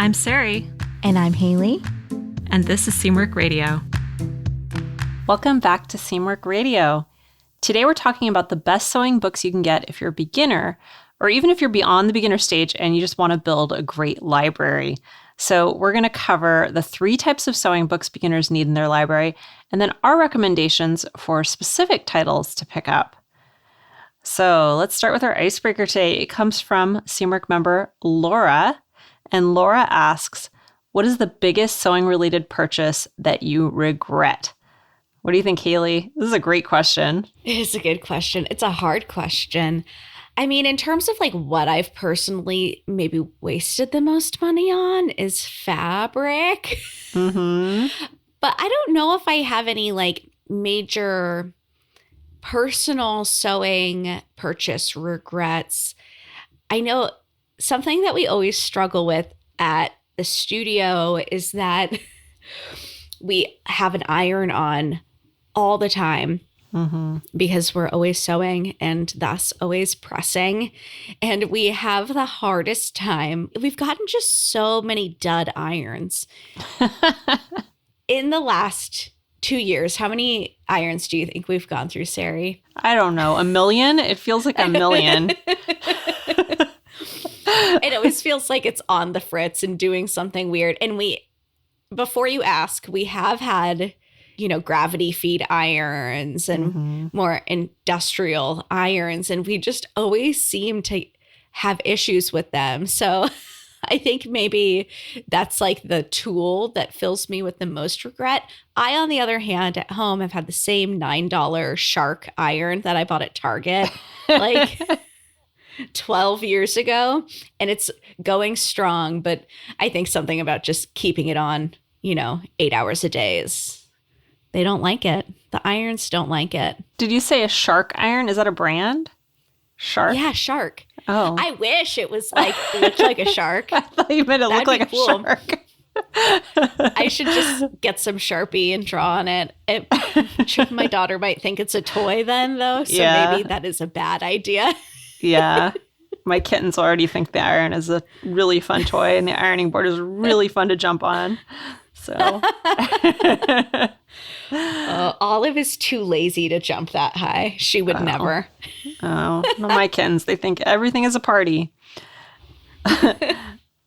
I'm Sarai. And I'm Haley. And this is Seamwork Radio. Welcome back to Seamwork Radio. Today we're talking about the best sewing books you can get if you're a beginner, or even if you're beyond the beginner stage and you just want to build a great library. So we're going to cover the 3 types of sewing books beginners need in their library, and then our recommendations for specific titles to pick up. So let's start with our icebreaker today. It comes from Seamwork member Laura, and Laura asks, what is the biggest sewing-related purchase that you regret? What do you think, Haley? This is a great question. It is a good question. It's a hard question. I mean, in terms of like what I've personally maybe wasted the most money on is fabric. Mm-hmm. But I don't know if I have any like major personal sewing purchase regrets. I know something that we always struggle with at the studio is that we have an iron on all the time. Mm-hmm. Because we're always sewing and thus always pressing. And we have the hardest time. We've gotten just so many dud irons. In the last 2 years, how many irons do you think we've gone through, Sarai? I don't know. 1 million? It feels like 1 million. It always feels like it's on the fritz and doing something weird. And before you ask, we have had gravity feed irons and more industrial irons. And we just always seem to have issues with them. So I think maybe that's like the tool that fills me with the most regret. I, on the other hand, at home have had the same $9 Shark iron that I bought at Target like 12 years ago. And it's going strong. But I think something about just keeping it on, 8 hours a day they don't like it. The irons don't like it. Did you say a Shark iron? Is that a brand? Shark? Yeah, Shark. Oh. I wish it was looked like a shark. I thought you meant it looked like a shark. I should just get some Sharpie and draw on it. My daughter might think it's a toy then, though. So maybe that is a bad idea. Yeah. My kittens already think the iron is a really fun toy and the ironing board is really fun to jump on. So Olive is too lazy to jump that high. She would never. Oh, no, my kittens, they think everything is a party.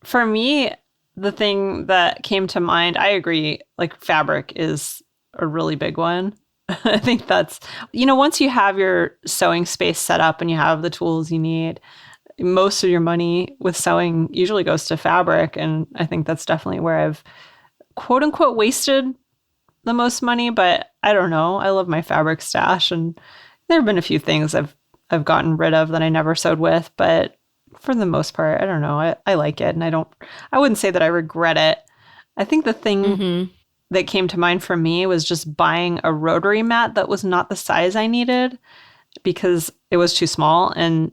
For me, the thing that came to mind, I agree, like fabric is a really big one. I think that's, once you have your sewing space set up and you have the tools you need, most of your money with sewing usually goes to fabric. And I think that's definitely where I've quote unquote wasted the most money, but I don't know. I love my fabric stash, and there have been a few things I've gotten rid of that I never sewed with, but for the most part, I don't know. I like it, and I wouldn't say that I regret it. I think the thing that came to mind for me was just buying a rotary mat that was not the size I needed because it was too small, and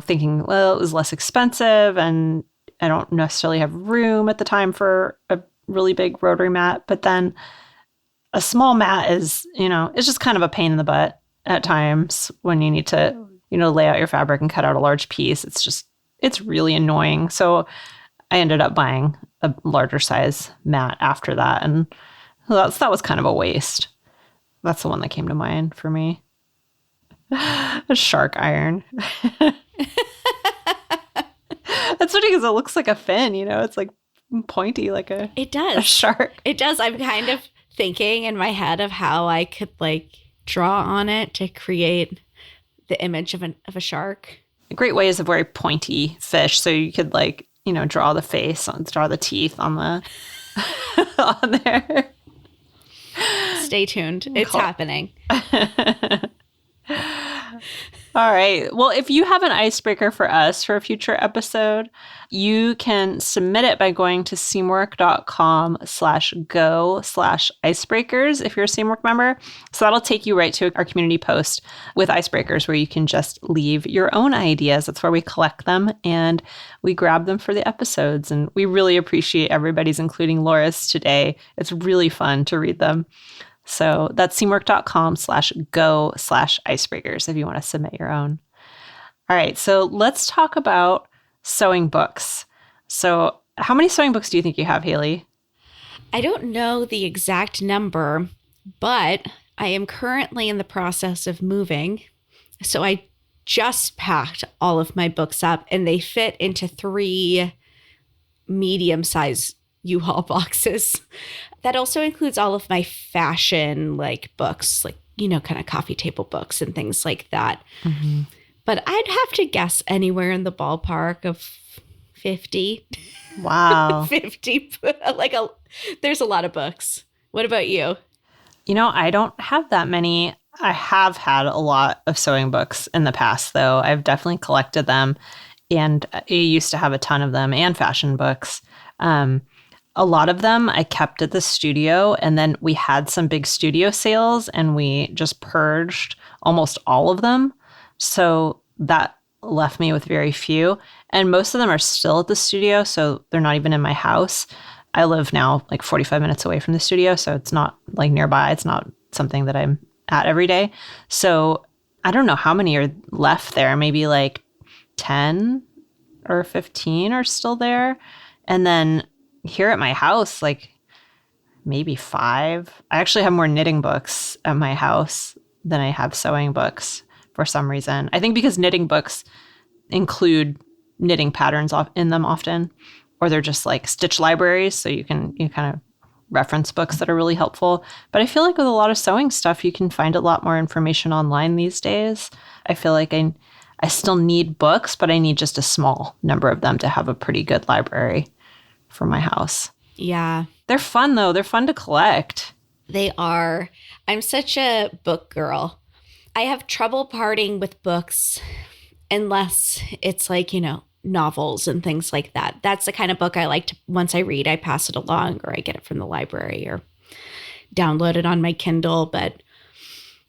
thinking, well, it was less expensive and I don't necessarily have room at the time for a really big rotary mat. But then a small mat is, it's just kind of a pain in the butt at times when you need to, lay out your fabric and cut out a large piece. It's really annoying. So I ended up buying a larger size mat after that. And that was kind of a waste. That's the one that came to mind for me. A shark iron. That's funny because it looks like a fin, it's like pointy like a shark. It does. I'm kind of thinking in my head of how I could like draw on it to create the image of a shark. A great way is a very pointy fish, so you could draw the face, draw the teeth on the on there. Stay tuned. It's happening. All right. Well, if you have an icebreaker for us for a future episode, you can submit it by going to seamwork.com/go/icebreakers if you're a Seamwork member. So that'll take you right to our community post with icebreakers where you can just leave your own ideas. That's where we collect them and we grab them for the episodes. And we really appreciate everybody's, including Laura's today. It's really fun to read them. So that's seamwork.com/go/icebreakers if you want to submit your own. All right, so let's talk about sewing books. So How many sewing books do you think you have, Haley? I don't know the exact number, but I am currently in the process of moving. So I just packed all of my books up and they fit into 3 medium-sized U-Haul boxes. That also includes all of my fashion books, kind of coffee table books and things like that. Mm-hmm. But I'd have to guess anywhere in the ballpark of 50. Wow. 50. There's a lot of books. What about you? I don't have that many. I have had a lot of sewing books in the past, though. I've definitely collected them, and I used to have a ton of them, and fashion books. A lot of them I kept at the studio, and then we had some big studio sales, and we just purged almost all of them. So that left me with very few, and most of them are still at the studio, so they're not even in my house. I live now 45 minutes away from the studio, so it's not nearby. It's not something that I'm at every day. So I don't know how many are left there. Maybe 10 or 15 are still there. And then here at my house, maybe 5. I actually have more knitting books at my house than I have sewing books for some reason. I think because knitting books include knitting patterns in them often, or they're just stitch libraries, so you kind of reference books that are really helpful. But I feel like with a lot of sewing stuff, you can find a lot more information online these days. I feel like I still need books, but I need just a small number of them to have a pretty good library for my house. Yeah. They're fun, though. They're fun to collect. They are. I'm such a book girl. I have trouble parting with books unless it's novels and things like that. That's the kind of book I like to, once I read, I pass it along or I get it from the library or download it on my Kindle. But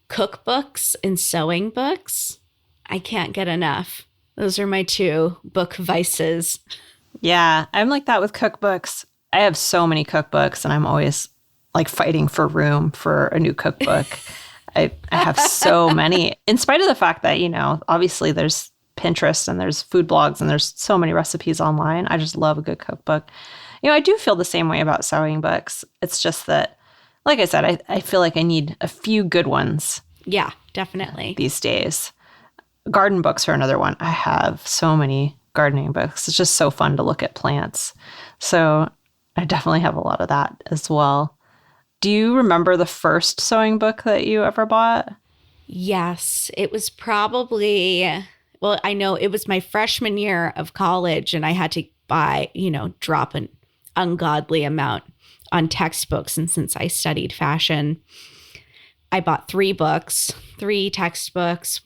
cookbooks and sewing books, I can't get enough. Those are my 2 book vices. Yeah, I'm like that with cookbooks. I have so many cookbooks and I'm always fighting for room for a new cookbook. I have so many, in spite of the fact that, obviously there's Pinterest and there's food blogs and there's so many recipes online. I just love a good cookbook. I do feel the same way about sewing books. It's just that, like I said, I feel like I need a few good ones. Yeah, definitely. These days. Garden books are another one. I have so many gardening books. It's just so fun to look at plants. So I definitely have a lot of that as well. Do you remember the first sewing book that you ever bought? Yes, it was probably... Well, I know it was my freshman year of college and I had to buy, drop an ungodly amount on textbooks. And since I studied fashion, I bought 3 books, 3 textbooks,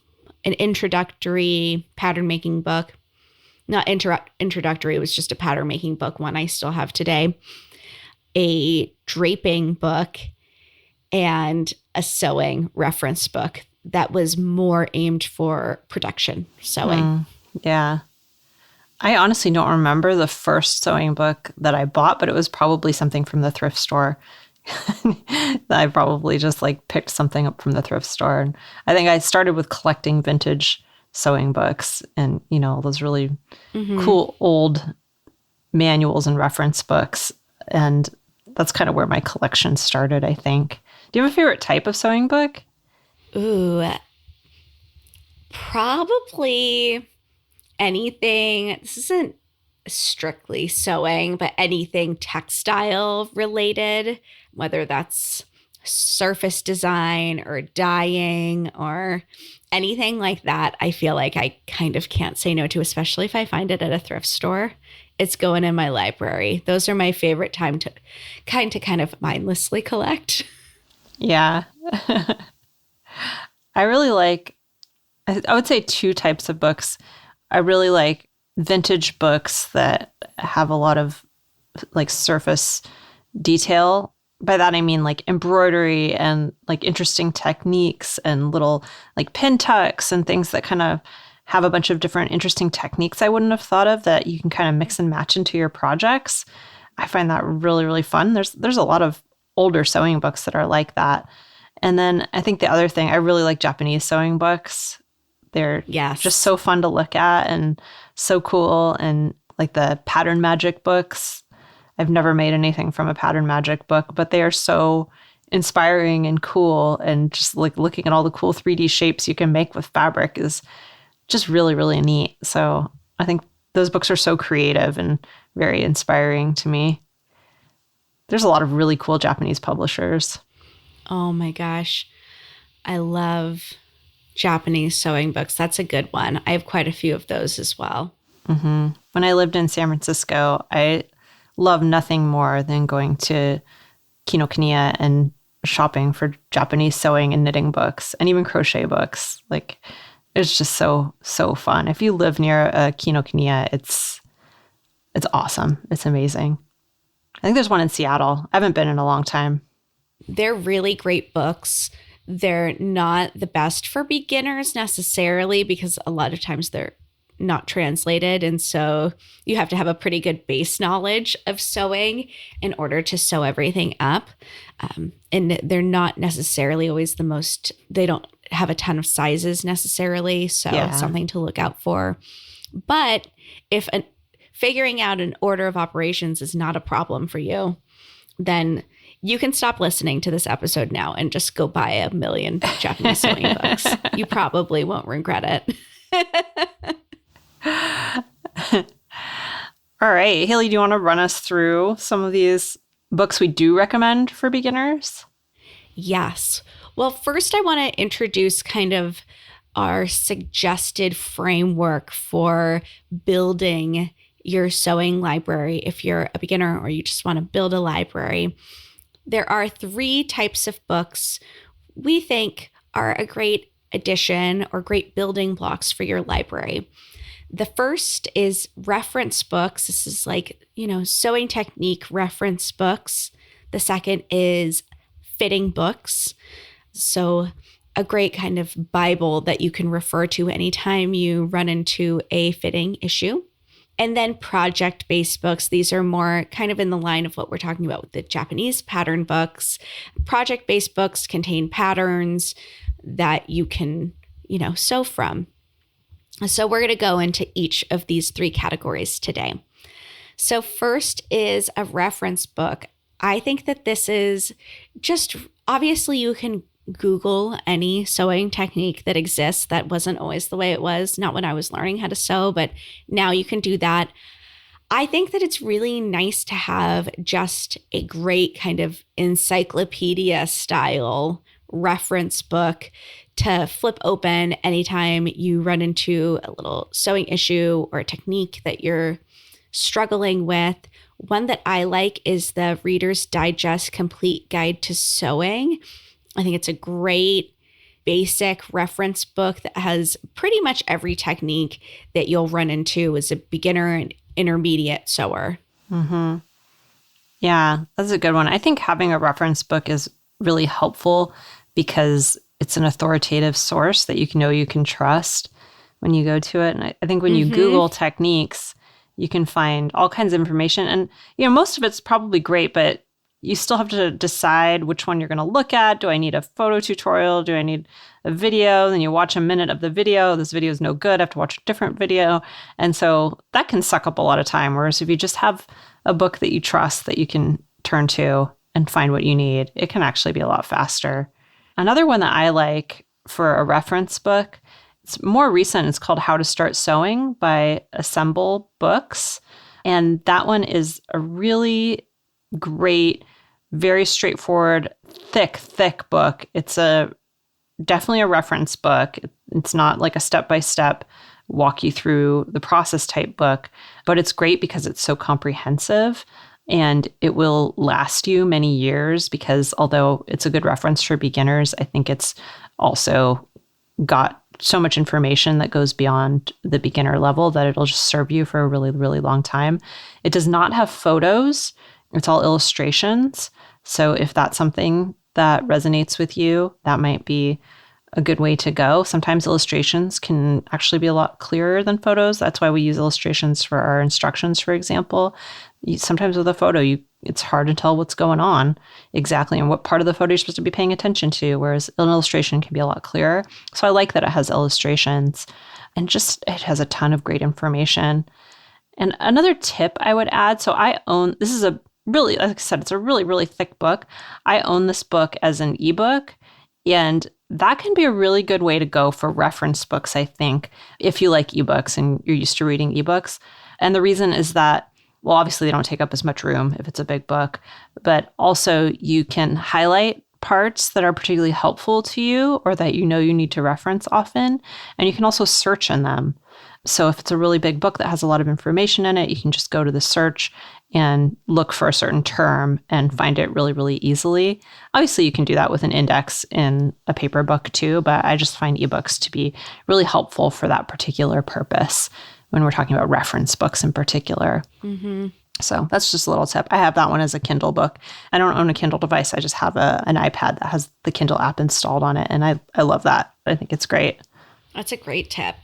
an introductory pattern making book. Not introductory, it was just a pattern making book, one I still have today, a draping book, and a sewing reference book that was more aimed for production sewing. Yeah. I honestly don't remember the first sewing book that I bought, but it was probably something from the thrift store. I probably just picked something up from the thrift store. And I think I started with collecting vintage sewing books and, those really cool old manuals and reference books. And that's kind of where my collection started, I think. Do you have a favorite type of sewing book? Ooh, probably anything. This isn't strictly sewing, but anything textile related, whether that's surface design or dyeing or anything like that. I feel like I kind of can't say no to, especially if I find it at a thrift store. It's going in my library. Those are my favorite time to kind of mindlessly collect. Yeah. I really I would say 2 types of books. I really like vintage books that have a lot of surface detail. By that, I mean embroidery and interesting techniques and little pin tucks and things that kind of have a bunch of different interesting techniques I wouldn't have thought of that you can kind of mix and match into your projects. I find that really, really fun. There's a lot of older sewing books that are like that. And then I think the other thing, I really like Japanese sewing books. They're just so fun to look at and so cool. And like the pattern magic books. I've never made anything from a pattern magic book, but they are so inspiring and cool. And just like looking at all the cool 3D shapes you can make with fabric is just really, really neat. So I think those books are so creative and very inspiring to me. There's a lot of really cool Japanese publishers. Oh my gosh. I love Japanese sewing books. That's a good one. I have quite a few of those as well. Mm-hmm. When I lived in San Francisco, I love nothing more than going to Kinokuniya and shopping for Japanese sewing and knitting books and even crochet books. Like, it's just so, so fun. If you live near a Kinokuniya, it's awesome. It's amazing. I think there's one in Seattle. I haven't been in a long time. They're really great books. They're not the best for beginners necessarily because a lot of times they're not translated. And so you have to have a pretty good base knowledge of sewing in order to sew everything up. And they're not necessarily always they don't have a ton of sizes necessarily. So it's something to look out for. But if figuring out an order of operations is not a problem for you, then you can stop listening to this episode now and just go buy 1 million Japanese sewing books. You probably won't regret it. All right. Haley, do you want to run us through some of these books we do recommend for beginners? Yes. Well, first I want to introduce kind of our suggested framework for building your sewing library if you're a beginner or you just want to build a library. There are 3 types of books we think are a great addition or great building blocks for your library. The first is reference books. This is like, sewing technique reference books. The second is fitting books. So a great kind of Bible that you can refer to anytime you run into a fitting issue. And then project-based books. These are more kind of in the line of what we're talking about with the Japanese pattern books. Project-based books contain patterns that you can, sew from. So we're going to go into each of these 3 categories today. So first is a reference book. I think that this is just, obviously you can Google any sewing technique that exists. That wasn't always the way it was, not when I was learning how to sew, but now you can do that. I think that it's really nice to have just a great kind of encyclopedia style reference book to flip open anytime you run into a little sewing issue or a technique that you're struggling with. One that I like is the Reader's Digest Complete Guide to Sewing. I think it's a great basic reference book that has pretty much every technique that you'll run into as a beginner and intermediate sewer. Mm-hmm. Yeah, that's a good one. I think having a reference book is really helpful because it's an authoritative source that you can trust when you go to it. And I think when you Google techniques, you can find all kinds of information. And, most of it's probably great, but you still have to decide which one you're going to look at. Do I need a photo tutorial? Do I need a video? Then you watch a minute of the video. This video is no good. I have to watch a different video. And so that can suck up a lot of time. Whereas if you just have a book that you trust that you can turn to and find what you need, it can actually be a lot faster. Another one that I like for a reference book, it's more recent. It's called How to Start Sewing by Assemble Books. And that one is a really great, very straightforward, thick book. It's definitely a reference book. It's not like a step-by-step walk you through the process type book, but it's great because it's so comprehensive and it will last you many years because although it's a good reference for beginners, I think it's also got so much information that goes beyond the beginner level that it'll just serve you for a really, really long time. It does not have photos. It's all illustrations. So if that's something that resonates with you, that might be a good way to go. Sometimes illustrations can actually be a lot clearer than photos. That's why we use illustrations for our instructions, for example. Sometimes with a photo, it's hard to tell what's going on exactly and what part of the photo you're supposed to be paying attention to, whereas an illustration can be a lot clearer. So I like that it has illustrations and just it has a ton of great information. And another tip I would add, so I own, this is a really, like I said, it's a really, really thick book. I own this book as an ebook, and that can be a really good way to go for reference books, I think, if you like ebooks and you're used to reading ebooks. And the reason is that, well, obviously they don't take up as much room if it's a big book, but also you can highlight parts that are particularly helpful to you or that you know you need to reference often, and you can also search in them. So if it's a really big book that has a lot of information in it, you can just go to the search and look for a certain term and find it really, really easily. Obviously, you can do that with an index in a paper book too, but I just find ebooks to be really helpful for that particular purpose when we're talking about reference books in particular. Mm-hmm. So that's just a little tip. I have that one as a Kindle book. I don't own a Kindle device. I just have an iPad that has the Kindle app installed on it, and I love that. I think it's great. That's a great tip.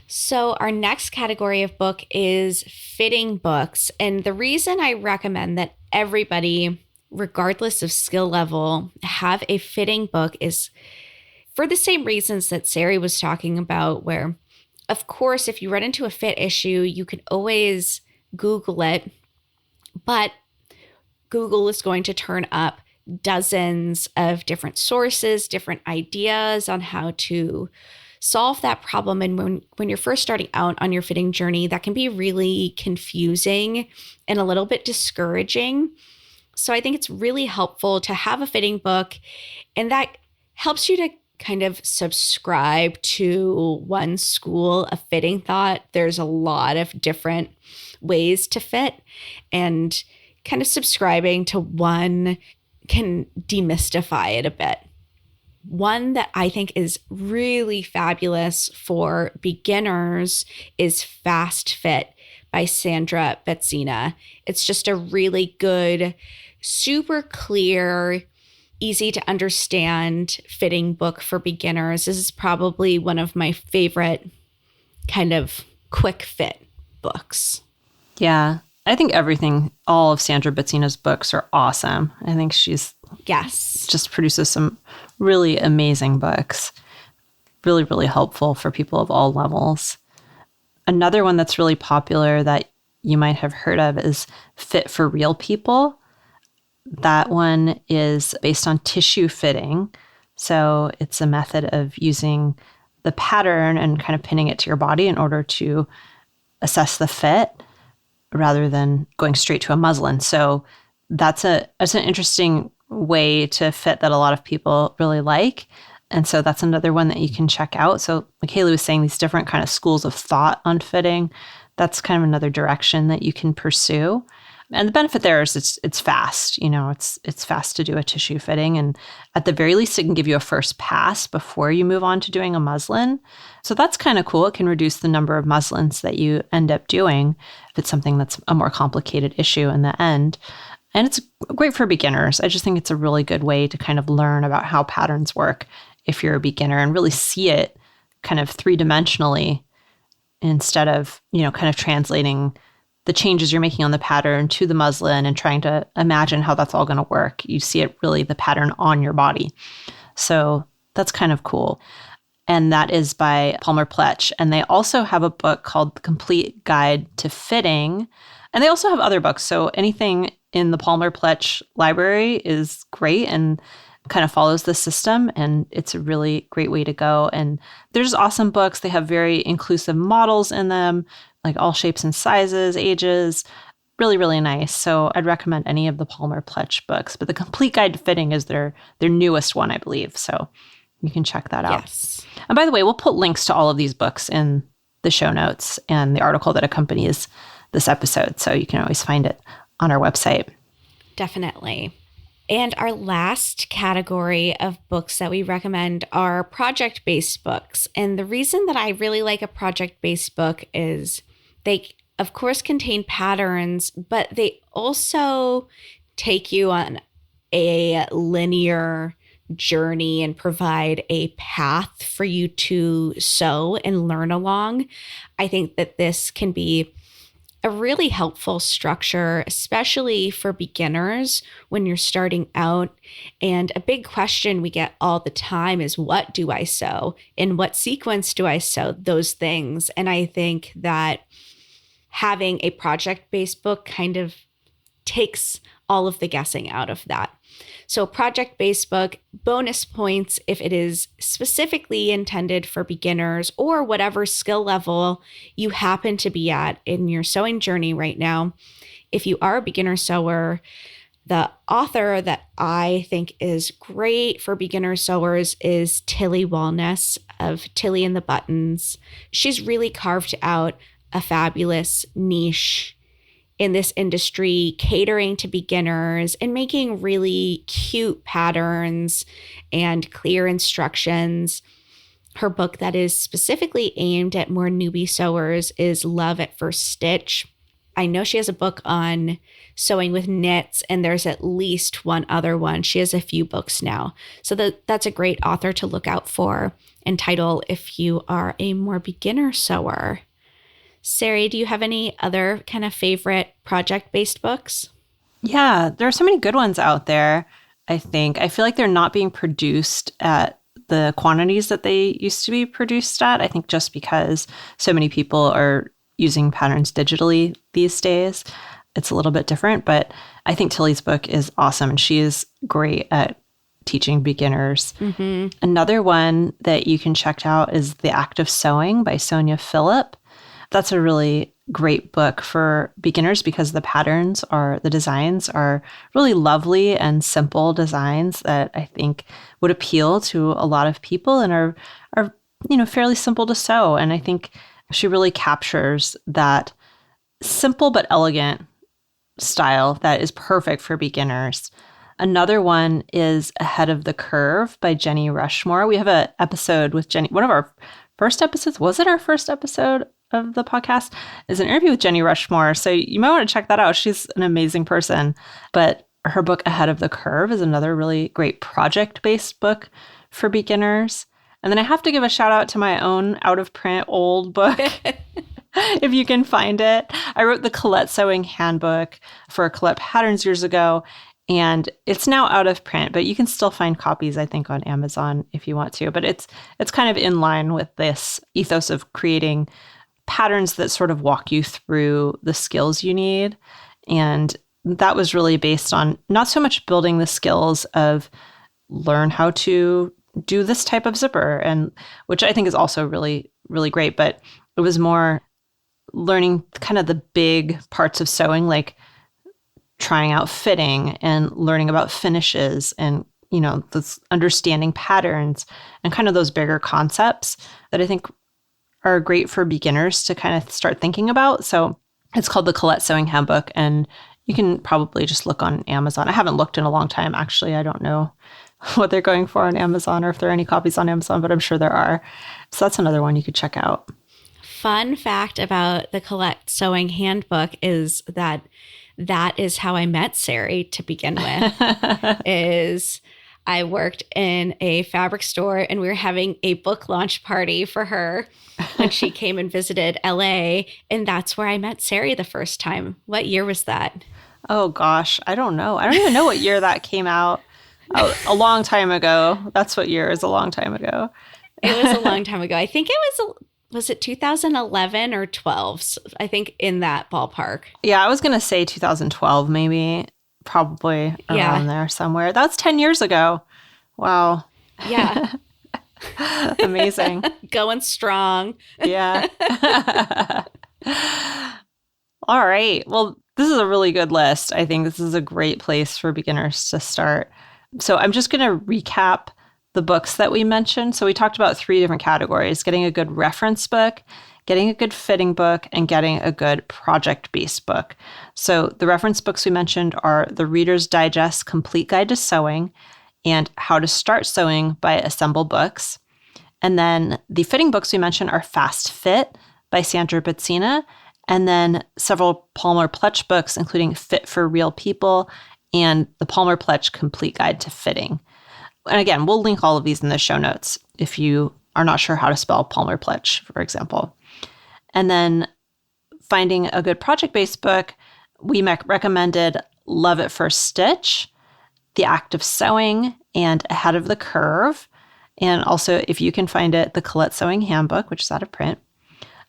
So our next category of book is fitting books. And the reason I recommend that everybody, regardless of skill level, have a fitting book is for the same reasons that Sarai was talking about, where, of course, if you run into a fit issue, you can always Google it, but Google is going to turn up dozens of different sources, different ideas on how to solve that problem. And when you're first starting out on your fitting journey, that can be really confusing and a little bit discouraging. So I think it's really helpful to have a fitting book, and that helps you to kind of subscribe to one school of fitting thought. There's a lot of different ways to fit, and kind of subscribing to one can demystify it a bit. One that I think is really fabulous for beginners is Fast Fit by Sandra Betzina. It's just a really good, super clear, easy to understand fitting book for beginners. This is probably one of my favorite kind of quick fit books. Yeah. I think all of Sandra Betzina's books are awesome. I think she's just produces some really amazing books. Really, really helpful for people of all levels. Another one that's really popular that you might have heard of is Fit for Real People. That one is based on tissue fitting. So it's a method of using the pattern and kind of pinning it to your body in order to assess the fit rather than going straight to a muslin. So that's an interesting way to fit that a lot of people really like. And so that's another one that you can check out. So like Haley was saying, these different kind of schools of thought on fitting, that's kind of another direction that you can pursue. And the benefit there is it's fast. It's fast to do a tissue fitting. And at the very least, it can give you a first pass before you move on to doing a muslin. So that's kind of cool. It can reduce the number of muslins that you end up doing if it's something that's a more complicated issue in the end. And it's great for beginners. I just think it's a really good way to kind of learn about how patterns work if you're a beginner and really see it kind of three-dimensionally instead of, kind of translating the changes you're making on the pattern to the muslin and trying to imagine how that's all going to work. You see it really, the pattern on your body. So that's kind of cool. And that is by Palmer Pletch. And they also have a book called The Complete Guide to Fitting. And they also have other books. So anything in the Palmer Pletch library is great and kind of follows the system. And it's a really great way to go. And there's awesome books. They have very inclusive models in them, like all shapes and sizes, ages. Really, really nice. So I'd recommend any of the Palmer Pletch books. But The Complete Guide to Fitting is their newest one, I believe. So you can check that out. Yes. And by the way, we'll put links to all of these books in the show notes and the article that accompanies this episode. So you can always find it on our website. Definitely. And our last category of books that we recommend are project-based books. And the reason that I really like a project-based book is they, of course, contain patterns, but they also take you on a linear journey and provide a path for you to sew and learn along. I think that this can be a really helpful structure, especially for beginners when you're starting out. And a big question we get all the time is, what do I sew? In what sequence do I sew those things? And I think that having a project-based book kind of takes all of the guessing out of that. So project-based book, bonus points if it is specifically intended for beginners or whatever skill level you happen to be at in your sewing journey right now. If you are a beginner sewer, the author that I think is great for beginner sewers is Tilly Walness of Tilly and the Buttons. She's really carved out a fabulous niche in this industry, catering to beginners and making really cute patterns and clear instructions. Her book that is specifically aimed at more newbie sewers is Love at First Stitch. I know she has a book on sewing with knits, and there's at least one other one. She has a few books now. So that's a great author to look out for and title if you are a more beginner sewer. Sarai, do you have any other kind of favorite project-based books? Yeah, there are so many good ones out there, I think. I feel like they're not being produced at the quantities that they used to be produced at. I think just because so many people are using patterns digitally these days, it's a little bit different. But I think Tilly's book is awesome, and she is great at teaching beginners. Mm-hmm. Another one that you can check out is The Act of Sewing by Sonia Phillip. That's a really great book for beginners because the designs are really lovely and simple designs that I think would appeal to a lot of people and are fairly simple to sew. And I think she really captures that simple but elegant style that is perfect for beginners. Another one is Ahead of the Curve by Jenny Rushmore. We have an episode with Jenny. One of our first episodes, was it our first episode of the podcast, is an interview with Jenny Rushmore. So you might want to check that out. She's an amazing person. But her book, Ahead of the Curve, is another really great project-based book for beginners. And then I have to give a shout out to my own out-of-print old book, if you can find it. I wrote the Colette Sewing Handbook for Colette Patterns years ago, and it's now out of print, but you can still find copies, I think, on Amazon if you want to. But it's kind of in line with this ethos of creating patterns that sort of walk you through the skills you need. And that was really based on not so much building the skills of learn how to do this type of zipper, and which I think is also really, really great, but it was more learning kind of the big parts of sewing, like trying out fitting and learning about finishes and, this understanding patterns and kind of those bigger concepts that I think are great for beginners to kind of start thinking about. So it's called the Colette Sewing Handbook, and you can probably just look on Amazon. I haven't looked in a long time, actually. I don't know what they're going for on Amazon or if there are any copies on Amazon, but I'm sure there are. So that's another one you could check out. Fun fact about the Colette Sewing Handbook is that is how I met Sarai to begin with. Is I worked in a fabric store and we were having a book launch party for her when she came and visited LA. And that's where I met Sarai the first time. What year was that? Oh, gosh. I don't know. I don't even know what year that came out. A long time ago. That's what year is a long time ago. It was a long time ago. I think it was it 2011 or 12? So I think in that ballpark. Yeah, I was going to say 2012, maybe. Probably around there somewhere. That's 10 years ago. Wow. Yeah. Amazing. Going strong. Yeah. All right. Well, this is a really good list. I think this is a great place for beginners to start. So I'm just going to recap the books that we mentioned. So we talked about 3 different categories: getting a good reference book, getting a good fitting book, and getting a good project-based book. So the reference books we mentioned are The Reader's Digest Complete Guide to Sewing and How to Start Sewing by Assemble Books. And then the fitting books we mentioned are Fast Fit by Sandra Betzina, and then several Palmer Pletch books, including Fit for Real People and the Palmer Pletch Complete Guide to Fitting. And again, we'll link all of these in the show notes if you are not sure how to spell Palmer Pletch, for example. And then finding a good project-based book, we recommended Love at First Stitch, The Act of Sewing, and Ahead of the Curve. And also, if you can find it, the Colette Sewing Handbook, which is out of print.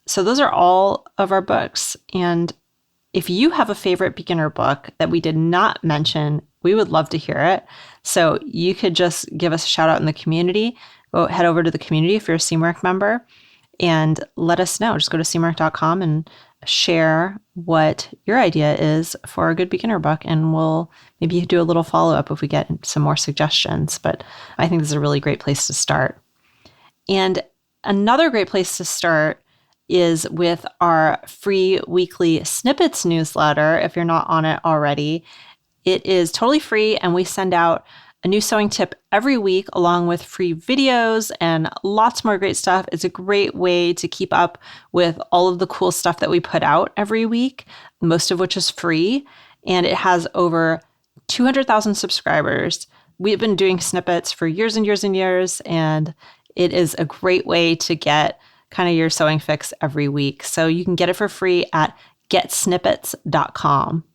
So those are all of our books. And if you have a favorite beginner book that we did not mention, we would love to hear it. So you could just give us a shout out in the community. Go head over to the community if you're a CMORC member and let us know. Just go to cmorc.com and share what your idea is for a good beginner book. And we'll maybe do a little follow-up if we get some more suggestions. But I think this is a really great place to start. And another great place to start is with our free weekly snippets newsletter. If you're not on it already, it is totally free, and we send out a new sewing tip every week along with free videos and lots more great stuff. It's a great way to keep up with all of the cool stuff that we put out every week, most of which is free, and it has over 200,000 subscribers. We've been doing snippets for years and years and years, and it is a great way to get kind of your sewing fix every week. So you can get it for free at getsnippets.com.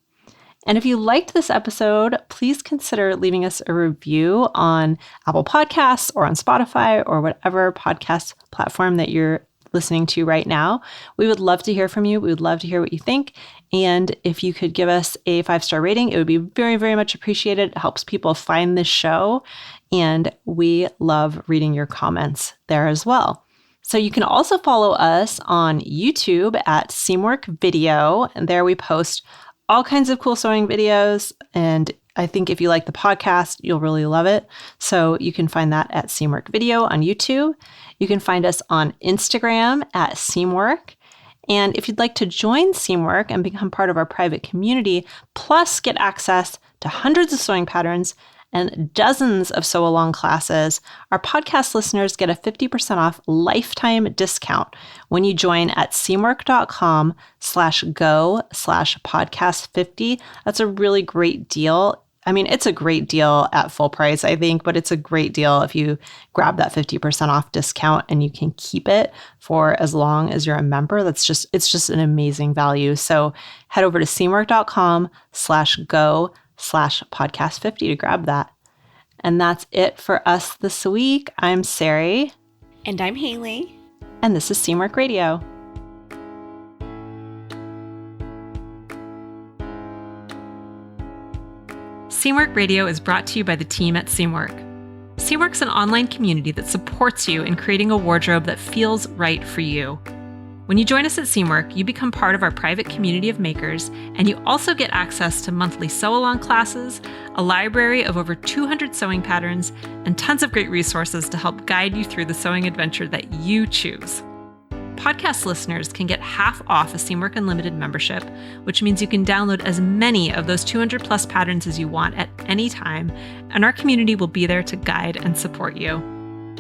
And if you liked this episode, please consider leaving us a review on Apple Podcasts or on Spotify or whatever podcast platform that you're listening to right now. We would love to hear from you. We would love to hear what you think. And if you could give us a 5-star rating, it would be very, very much appreciated. It helps people find this show. And we love reading your comments there as well. So you can also follow us on YouTube at CMORC Video. And there we post all kinds of cool sewing videos. And I think if you like the podcast, you'll really love it. So you can find that at CMORC Video on YouTube. You can find us on Instagram at CMORC. And if you'd like to join CMORC and become part of our private community, plus get access to hundreds of sewing patterns and dozens of sew along classes, our podcast listeners get a 50% off lifetime discount when you join at cmorc.com/go/podcast50. That's a really great deal. I mean, it's a great deal at full price, I think, but it's a great deal if you grab that 50% off discount and you can keep it for as long as you're a member. It's just an amazing value. So head over to cmorc.com/go/podcast50 to grab that. And that's it for us this week. I'm Sarai. And I'm Haley. And this is CMORC Radio. CMORC Radio is brought to you by the team at CMORC. CMORC's an online community that supports you in creating a wardrobe that feels right for you. When you join us at CMORC, you become part of our private community of makers, and you also get access to monthly sew-along classes, a library of over 200 sewing patterns, and tons of great resources to help guide you through the sewing adventure that you choose. Podcast listeners can get half off a CMORC Unlimited membership, which means you can download as many of those 200 plus patterns as you want at any time, and our community will be there to guide and support you.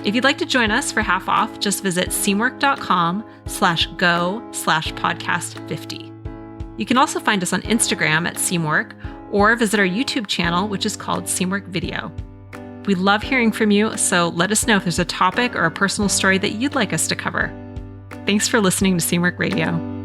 If you'd like to join us for half off, just visit cmorc.com/go/podcast50. You can also find us on Instagram at CMORC or visit our YouTube channel, which is called CMORC Video. We love hearing from you, so let us know if there's a topic or a personal story that you'd like us to cover. Thanks for listening to CMORC Radio.